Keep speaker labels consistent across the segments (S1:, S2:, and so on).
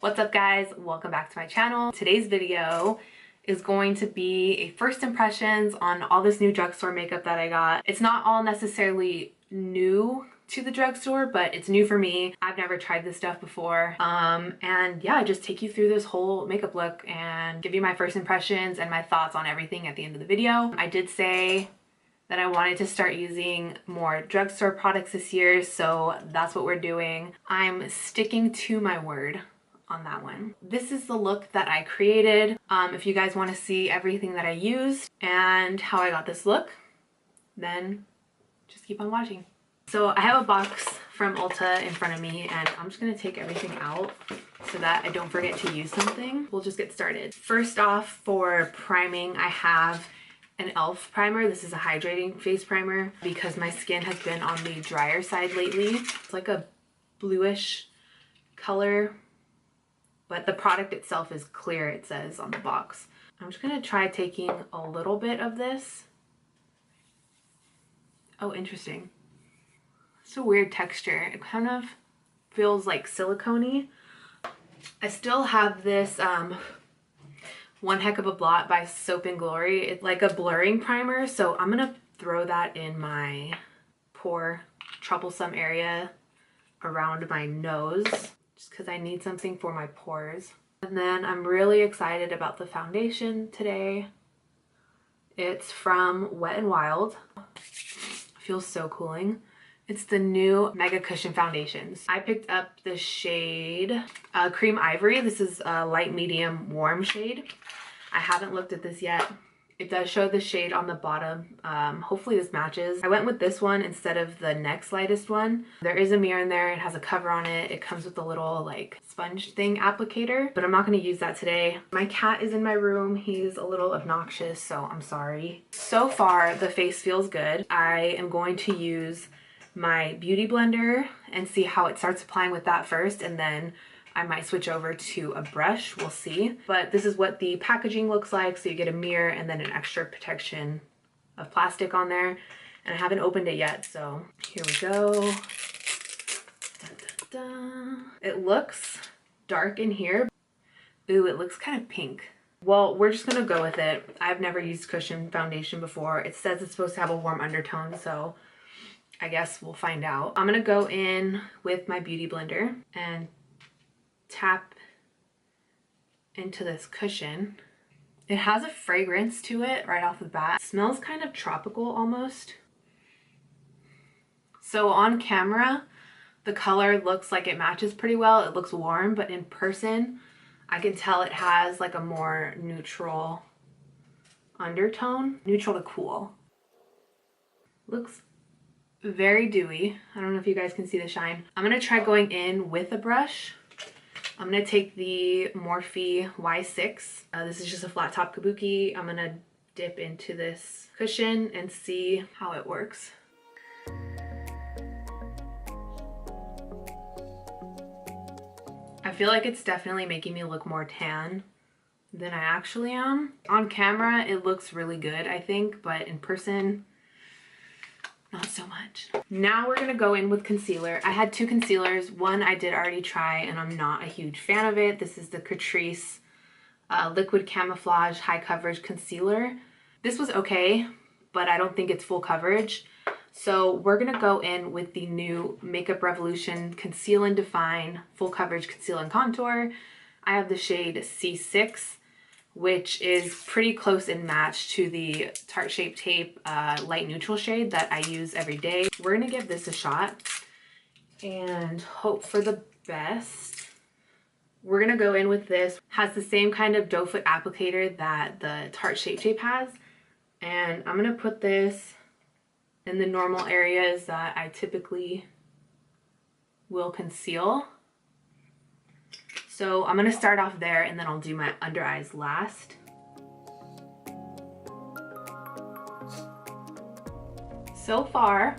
S1: What's up guys? Welcome back to my channel. Today's video is going to be a first impressions on all this new drugstore makeup that I got. It's not all necessarily new to the drugstore, but it's new for me. I've never tried this stuff before. And yeah, I just take you through this whole makeup look and give you my first impressions and my thoughts on everything at the end of the video. I did say that I wanted to start using more drugstore products this year, so that's what we're doing. I'm sticking to my word on that one. This is the look that I created. If you guys want to see everything that I used and how I got this look, then just keep on watching. So I have a box from Ulta in front of me and I'm just gonna take everything out so that I don't forget to use something. We'll just get started. First off, for priming, I have an e.l.f. primer. This is a hydrating face primer because my skin has been on the drier side lately. It's like a bluish color, but the product itself is clear, it says on the box. I'm just gonna try taking a little bit of this. Oh, interesting. It's a weird texture. It kind of feels like silicone-y. I still have this One Heck of a Blot by Soap & Glory. It's like a blurring primer, so I'm gonna throw that in my pore troublesome area around my nose, just because I need something for my pores. And then I'm really excited about the foundation today. It's from Wet n Wild. Feels so cooling. It's the new Mega Cushion foundations. I picked up the shade Cream Ivory. This is a light medium warm shade. I haven't looked at this yet. It does show the shade on the bottom. Hopefully this matches. I went with this one instead of the next lightest one. There is a mirror in there. It has a cover on it. It comes with a little like sponge thing applicator, but I'm not going to use that today. My cat is in my room. He's a little obnoxious, so I'm sorry. So far, the face feels good. I am going to use my beauty blender and see how it starts applying with that first, and then I might switch over to a brush, we'll see. But this is what the packaging looks like. So you get a mirror and then an extra protection of plastic on there. And I haven't opened it yet, so here we go. Dun, dun, dun. It looks dark in here. Ooh, it looks kind of pink. Well, we're just gonna go with it. I've never used cushion foundation before. It says it's supposed to have a warm undertone, so I guess we'll find out. I'm gonna go in with my beauty blender and tap into this cushion. It has a fragrance to it right off the bat. It smells kind of tropical almost. So on camera, the color looks like it matches pretty well. It looks warm, but in person, I can tell it has like a more neutral undertone. Neutral to cool. Looks very dewy. I don't know if you guys can see the shine. I'm gonna try going in with a brush. I'm gonna take the Morphe Y6. This is just a flat top kabuki. I'm gonna dip into this cushion and see how it works. I feel like it's definitely making me look more tan than I actually am. On camera, it looks really good, I think, but in person, not so much. Now we're gonna go in with concealer. I had two concealers. One I did already try and I'm not a huge fan of it. This is the Catrice Liquid Camouflage High Coverage Concealer. This was okay, but I don't think it's full coverage. So we're gonna go in with the new Makeup Revolution Conceal and Define Full Coverage Conceal and Contour. I have the shade C6, which is pretty close in match to the Tarte Shape Tape light neutral shade that I use every day. We're gonna give this a shot and hope for the best. We're gonna go in with this. Has the same kind of doe foot applicator that the Tarte Shape Tape has. And I'm gonna put this in the normal areas that I typically will conceal. So I'm gonna start off there and then I'll do my under eyes last. So far,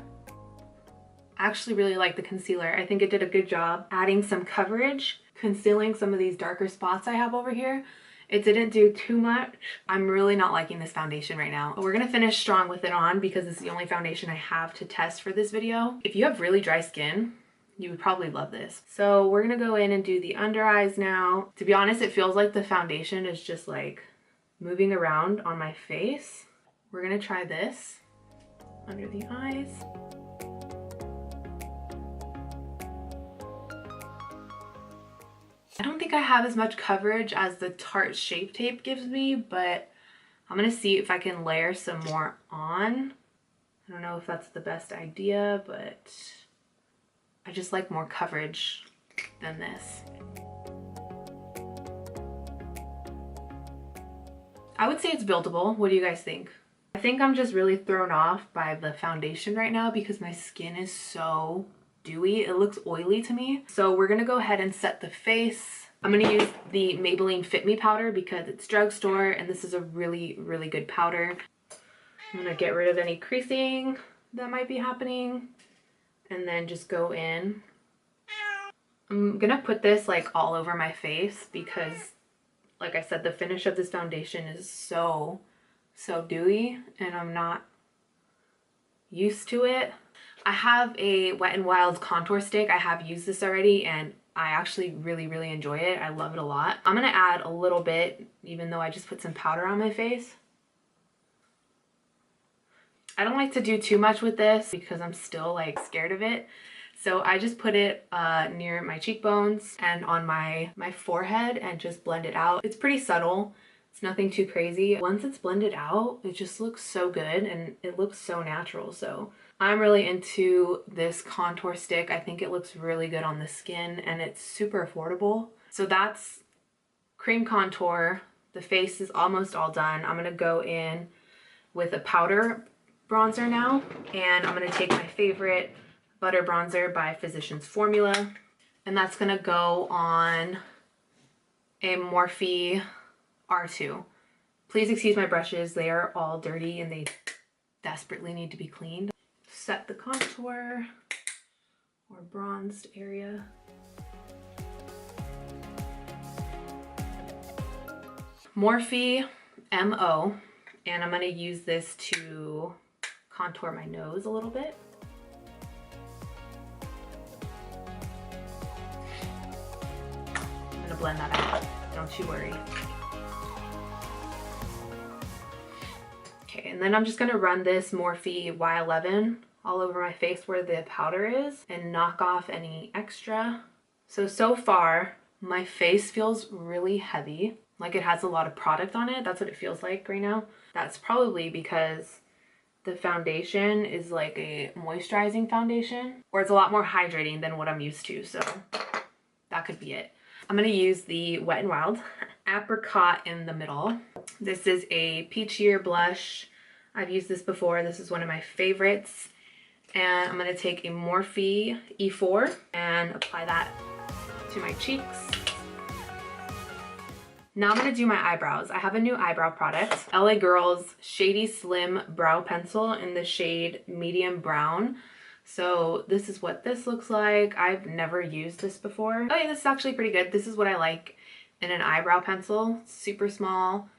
S1: I actually really like the concealer. I think it did a good job adding some coverage, concealing some of these darker spots I have over here. It didn't do too much. I'm really not liking this foundation right now. But we're gonna finish strong with it on because it's the only foundation I have to test for this video. If you have really dry skin, You would probably love this. So we're gonna go in and do the under eyes now. To be honest, it feels like the foundation is just like moving around on my face. We're gonna try this under the eyes. I don't think I have as much coverage as the Tarte Shape Tape gives me, but I'm gonna see if I can layer some more on. I don't know if that's the best idea, but I just like more coverage than this. I would say it's buildable. What do you guys think? I think I'm just really thrown off by the foundation right now because my skin is so dewy. It looks oily to me. So we're gonna go ahead and set the face. I'm gonna use the Maybelline Fit Me powder because it's drugstore and this is a really, really good powder. I'm gonna get rid of any creasing that might be happening and then just go in. I'm gonna put this like all over my face because, like I said, the finish of this foundation is so dewy and I'm not used to it. I have a Wet n Wild contour stick. I have used this already and I actually really enjoy it. I love it a lot. I'm gonna add a little bit even though I just put some powder on my face. I don't like to do too much with this because I'm still like scared of it. So I just put it near my cheekbones and on my forehead and just blend it out. It's pretty subtle. It's nothing too crazy. Once it's blended out, it just looks so good and it looks so natural. So I'm really into this contour stick. I think it looks really good on the skin and it's super affordable. So that's cream contour. The face is almost all done. I'm gonna go in with a powder bronzer now, and I'm gonna take my favorite butter bronzer by Physicians Formula, and that's gonna go on a Morphe R2. Please excuse my brushes, they are all dirty and they desperately need to be cleaned. Set the contour or bronzed area. Morphe MO, and I'm gonna use this to contour my nose a little bit. I'm gonna blend that out, don't you worry. Okay, and then I'm just gonna run this Morphe Y11 all over my face where the powder is and knock off any extra. So far, my face feels really heavy, like it has a lot of product on it. That's what it feels like right now. That's probably because the foundation is like a moisturizing foundation, or it's a lot more hydrating than what I'm used to, so that could be it. I'm gonna use the Wet n Wild Apricot in the middle. This is a peachier blush. I've used this before. This is one of my favorites. And I'm gonna take a Morphe E4 and apply that to my cheeks. Now I'm gonna do my eyebrows. I have a new eyebrow product, LA Girl's Shady Slim Brow Pencil in the shade Medium Brown. So this is what this looks like. I've never used this before. Oh yeah, this is actually pretty good. This is what I like in an eyebrow pencil. Super small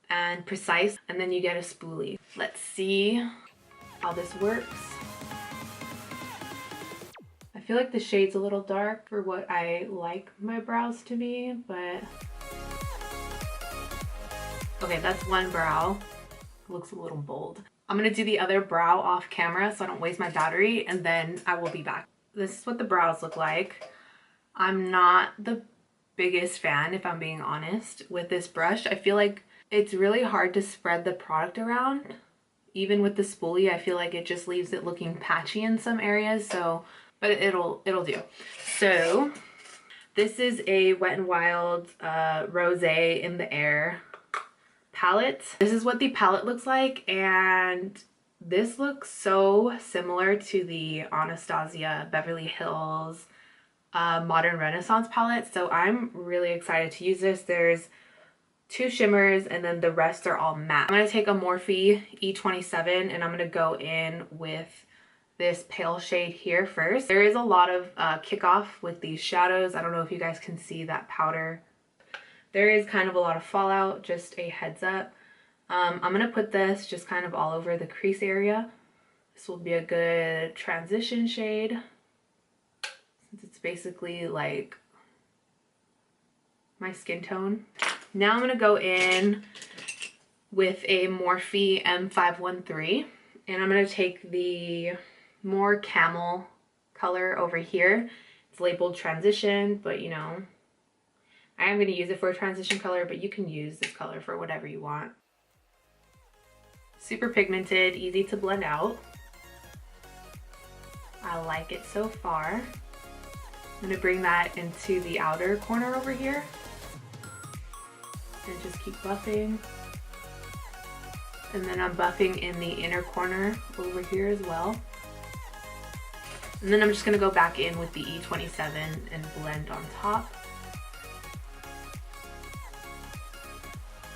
S1: and precise, and then you get a spoolie. Let's see how this works. I feel like the shade's a little dark for what I like my brows to be, but okay, that's one brow. It looks a little bold. I'm gonna do the other brow off camera so I don't waste my battery, and then I will be back. This is what the brows look like. I'm not the biggest fan, if I'm being honest, with this brush. I feel like it's really hard to spread the product around. Even with the spoolie, I feel like it just leaves it looking patchy in some areas, so, but it'll do. So this is a Wet n Wild Rosé in the Air palette. This is what the palette looks like, and this looks so similar to the Anastasia Beverly Hills Modern Renaissance palette, so I'm really excited to use this. There's 2 shimmers and then the rest are all matte. I'm going to take a Morphe E27 and I'm going to go in with this pale shade here first. There is a lot of kickoff with these shadows. I don't know if you guys can see that powder. There is kind of a lot of fallout, just a heads up. I'm going to put this just kind of all over the crease area. This will be a good transition shade. It's basically like my skin tone. Now I'm gonna go in with a Morphe M513, and I'm gonna take the more camel color over here. It's labeled transition, but you know, I am gonna use it for a transition color, but you can use this color for whatever you want. Super pigmented, easy to blend out. I like it so far. I'm gonna bring that into the outer corner over here and just keep buffing. And then I'm buffing in the inner corner over here as well. And then I'm just gonna go back in with the E27 and blend on top.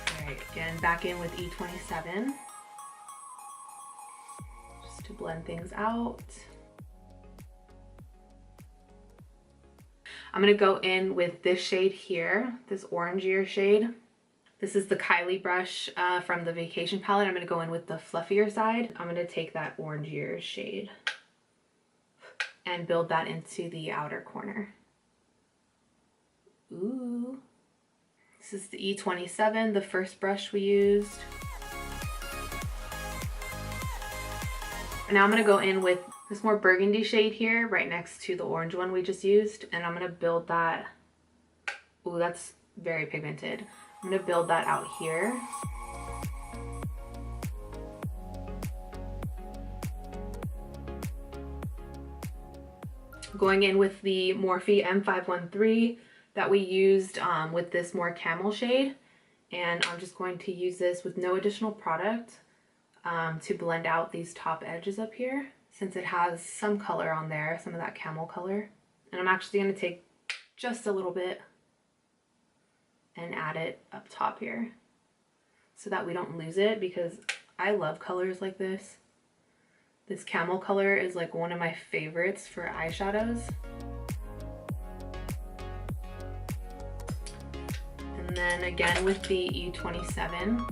S1: All right, again, back in with E27. Just to blend things out. I'm gonna go in with this shade here, this orangier shade. This is the Kylie brush from the Vacation palette. I'm gonna go in with the fluffier side. I'm gonna take that orangier shade and build that into the outer corner. Ooh. This is the E27, the first brush we used. And now I'm gonna go in with this more burgundy shade here, right next to the orange one we just used. And I'm gonna build that. Ooh, that's very pigmented. I'm gonna build that out here. Going in with the Morphe M513 that we used with this more camel shade. And I'm just going to use this with no additional product to blend out these top edges up here, since it has some color on there, some of that camel color. And I'm actually gonna take just a little bit and add it up top here so that we don't lose it, because I love colors like this. This camel color is like one of my favorites for eyeshadows. And then again with the E27,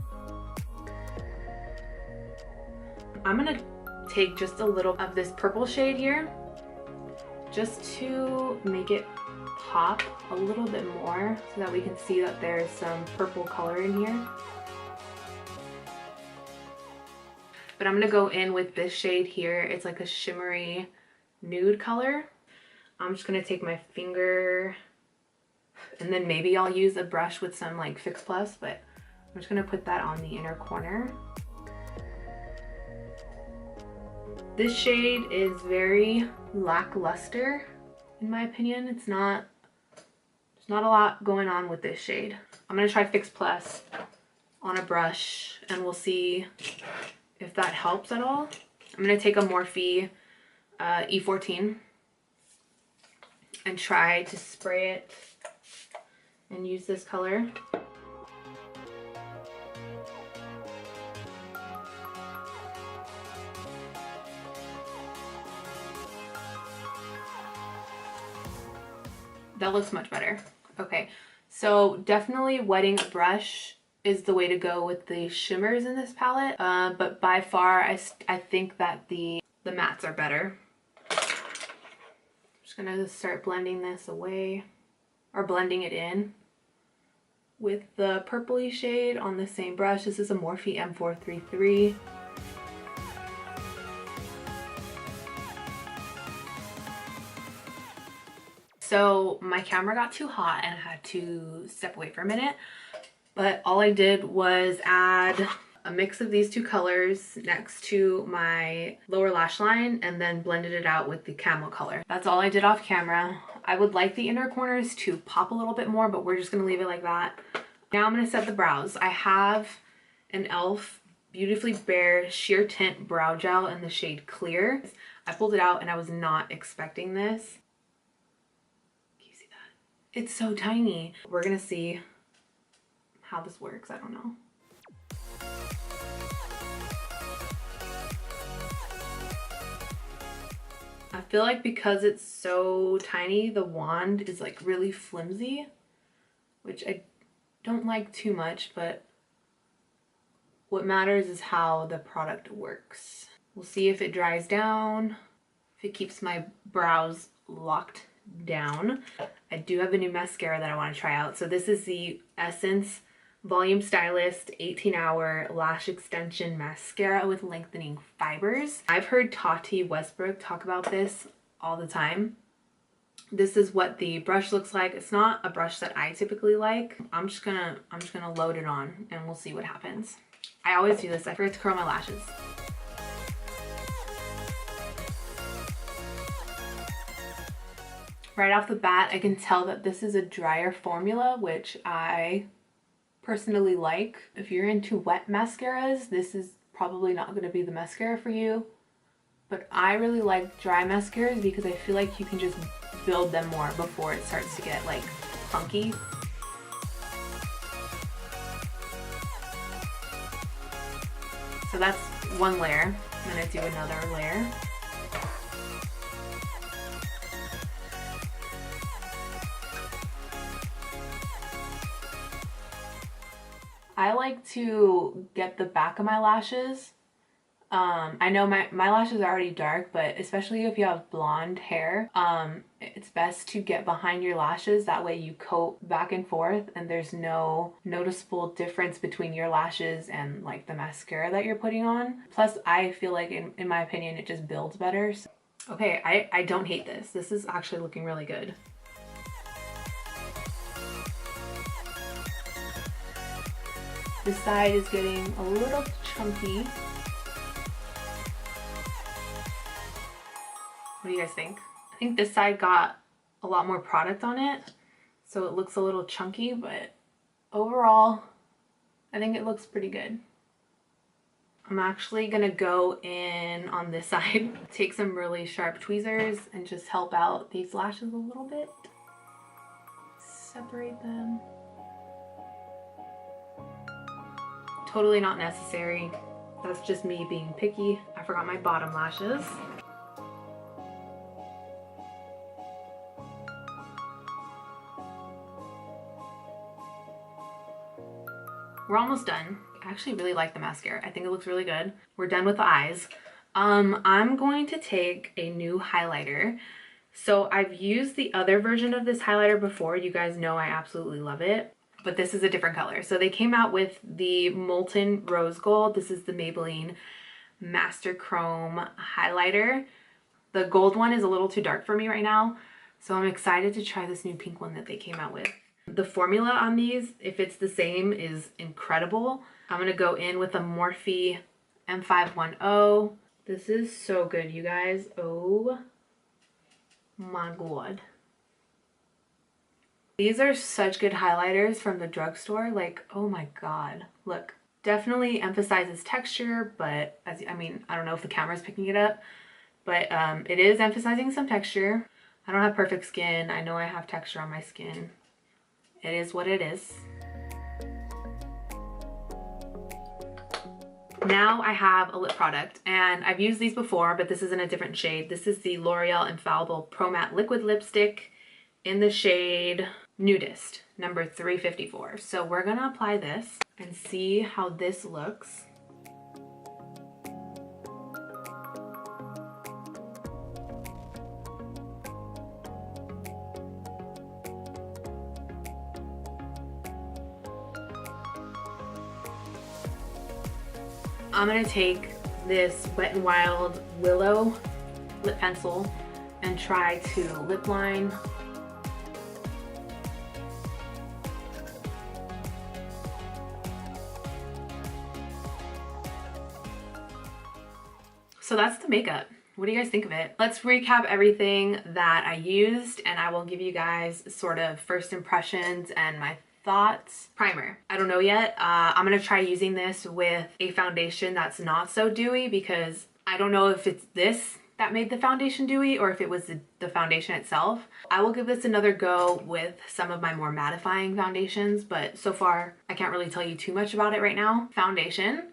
S1: I'm gonna take just a little of this purple shade here just to make it pop a little bit more so that we can see that there's some purple color in here. But I'm gonna go in with this shade here. It's like a shimmery nude color. I'm just gonna take my finger and then maybe I'll use a brush with some like Fix Plus, but I'm just gonna put that on the inner corner. This shade is very lackluster in my opinion. There's not a lot going on with this shade. I'm gonna try Fix Plus on a brush and we'll see if that helps at all. I'm gonna take a Morphe E14 and try to spray it and use this color. That looks much better. Okay, so definitely wetting a brush is the way to go with the shimmers in this palette, but by far I think that the mattes are better. Just gonna start blending this away, or blending it in with the purpley shade on the same brush. This is a Morphe M433. So my camera got too hot and I had to step away for a minute, but all I did was add a mix of these two colors next to my lower lash line and then blended it out with the camel color. That's all I did off camera. I would like the inner corners to pop a little bit more, but we're just gonna leave it like that. Now I'm gonna set the brows. I have an e.l.f. Beautifully Bare Sheer Tint Brow Gel in the shade Clear. I pulled it out and I was not expecting this. Can you see that? It's so tiny. We're gonna see how this works. I don't know. I feel like because it's so tiny, the wand is like really flimsy, which I don't like too much, but what matters is how the product works. We'll see if it dries down, if it keeps my brows locked down, I do have a new mascara that I want to try out. So this is the Essence Volume Stylist 18-Hour Lash Extension Mascara with Lengthening Fibers. I've heard Tati Westbrook talk about this all the time. This is what the brush looks like. It's not a brush that I typically like. I'm just gonna load it on and we'll see what happens. I always do this. I forget to curl my lashes. Right off the bat, I can tell that this is a drier formula, which I personally like. If you're into wet mascaras, this is probably not going to be the mascara for you. But I really like dry mascaras because I feel like you can just build them more before it starts to get like funky. So that's one layer. I'm gonna do another layer. I like to get the back of my lashes. I know my lashes are already dark, but especially if you have blonde hair, it's best to get behind your lashes. That way you coat back and forth and there's no noticeable difference between your lashes and like the mascara that you're putting on. Plus, I feel like in my opinion, it just builds better. So, okay, I don't hate this. This is actually looking really good. This side is getting a little chunky. What do you guys think? I think this side got a lot more product on it, so it looks a little chunky, but overall, I think it looks pretty good. I'm actually gonna go in on this side, take some really sharp tweezers and just help out these lashes a little bit. Separate them. Totally not necessary. That's just me being picky. I forgot my bottom lashes. We're almost done. I actually really like the mascara. I think it looks really good. We're done with the eyes. I'm going to take a new highlighter. So I've used the other version of this highlighter before. You guys know I absolutely love it, but this is a different color. So they came out with the Molten Rose Gold. This is the Maybelline Master Chrome highlighter. The gold one is a little too dark for me right now, so I'm excited to try this new pink one that they came out with. The formula on these, if it's the same, is incredible. I'm gonna go in with a Morphe M510. This is so good, you guys. Oh my god. These are such good highlighters from the drugstore. Like, oh my god. Look, definitely emphasizes texture, but I don't know if the camera's picking it up, but it is emphasizing some texture. I don't have perfect skin. I know I have texture on my skin. It is what it is. Now I have a lip product, and I've used these before, but this is in a different shade. This is the L'Oreal Infallible Pro Matte Liquid Lipstick in the shade Nudist, number 354. So we're gonna apply this and see how this looks. I'm gonna take this Wet n Wild Willow lip pencil and try to lip line. So that's the makeup. What do you guys think of it? Let's recap everything that I used, and I will give you guys sort of first impressions and my thoughts. Primer. I don't know yet. I'm gonna try using this with a foundation that's not so dewy, because I don't know if it's this that made the foundation dewy or if it was the foundation itself. I will give this another go with some of my more mattifying foundations, but so far I can't really tell you too much about it right now. Foundation,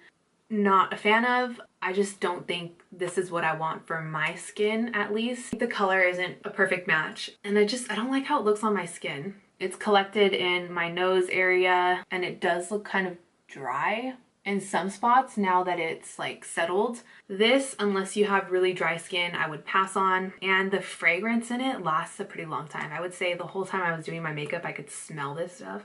S1: not a fan of. I just don't think this is what I want for my skin, at least. The color isn't a perfect match, and I don't like how it looks on my skin. It's collected in my nose area and it does look kind of dry in some spots now that it's like settled. This, unless you have really dry skin, I would pass on. And the fragrance in it lasts a pretty long time. I would say the whole time I was doing my makeup, I could smell this stuff.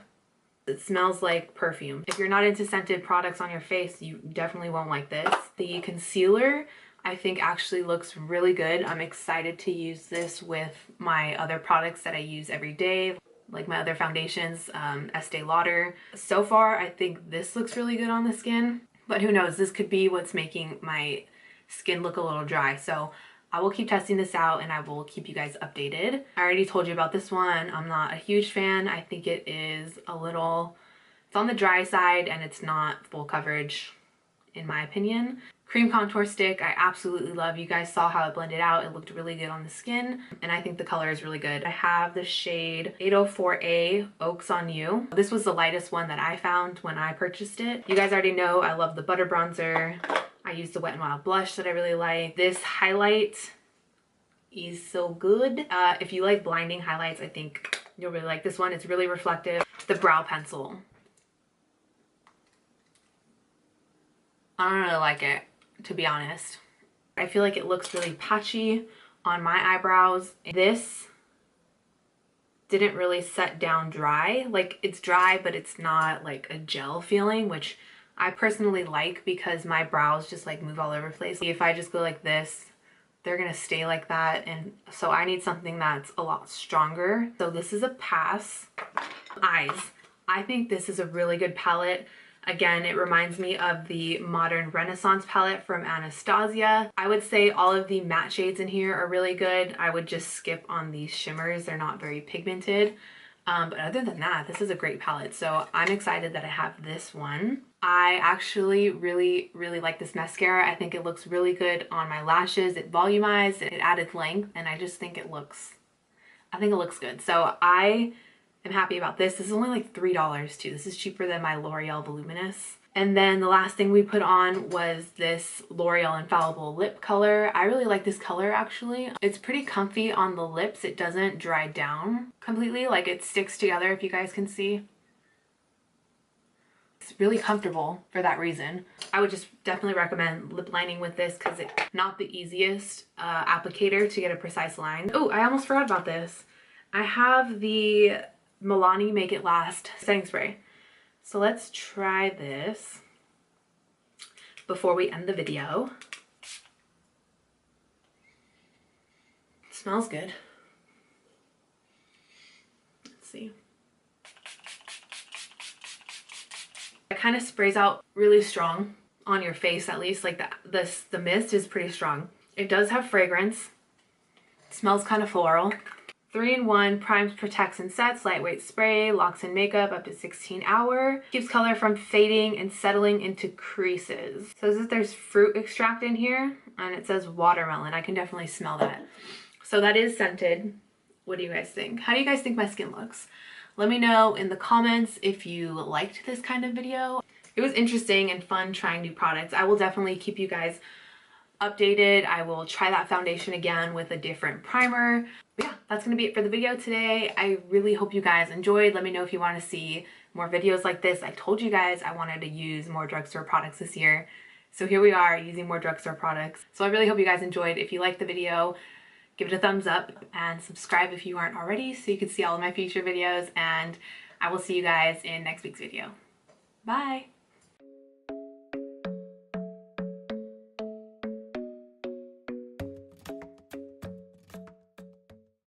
S1: It smells like perfume. If you're not into scented products on your face, you definitely won't like this. The concealer, I think actually looks really good. I'm excited to use this with my other products that I use every day, like my other foundations, Estee Lauder. So far, I think this looks really good on the skin, but who knows, this could be what's making my skin look a little dry. So I will keep testing this out and I will keep you guys updated. I already told you about this one. I'm not a huge fan. I think it is a little, it's on the dry side and it's not full coverage in my opinion. Cream contour stick, I absolutely love. You guys saw how it blended out. It looked really good on the skin and I think the color is really good. I have the shade 804A Oaks on You. This was the lightest one that I found when I purchased it. You guys already know I love the butter bronzer. I use the Wet n Wild blush that I really like. This highlight is so good. If you like blinding highlights, I think you'll really like this one. It's really reflective. The brow pencil. I don't really like it, to be honest. I feel like it looks really patchy on my eyebrows. This didn't really set down dry. Like, it's dry, but it's not like a gel feeling, which I personally like because my brows just like move all over the place. If I just go like this, they're gonna stay like that, and so I need something that's a lot stronger. So this is a pass. Eyes. I think this is a really good palette. Again, it reminds me of the Modern Renaissance palette from Anastasia. I would say all of the matte shades in here are really good. I would just skip on these shimmers. They're not very pigmented. But other than that, this is a great palette. So I'm excited that I have this one. I actually really like this mascara. I think it looks really good on my lashes. It volumized, it added length, and I just think it looks, good. So I am happy about this. This is only like $3 too. This is cheaper than my L'Oreal Voluminous. And then the last thing we put on was this L'Oreal Infallible lip color. I really like this color actually. It's pretty comfy on the lips. It doesn't dry down completely, like it sticks together if you guys can see. It's really comfortable for that reason. I would just definitely recommend lip lining with this because it's not the easiest applicator to get a precise line. Oh, I almost forgot about this. I have the Milani Make It Last setting spray. So let's try this before we end the video. It smells good. Let's see. It kind of sprays out really strong on your face, at least. Like the mist is pretty strong. It does have fragrance. It smells kind of floral. 3-in-1, primes, protects, and sets, lightweight spray, locks in makeup up to 16 hour, keeps color from fading and settling into creases. So says that there's fruit extract in here, and it says watermelon. I can definitely smell that. So that is scented. What do you guys think? How do you guys think my skin looks? Let me know in the comments if you liked this kind of video. It was interesting and fun trying new products. I will definitely keep you guys updated. I will try that foundation again with a different primer. But yeah, that's gonna be it for the video today. I really hope you guys enjoyed. Let me know if you want to see more videos like this. I told you guys I wanted to use more drugstore products this year. So here we are using more drugstore products. So I really hope you guys enjoyed. If you liked the video, give it a thumbs up and subscribe if you aren't already so you can see all of my future videos, and I will see you guys in next week's video. Bye!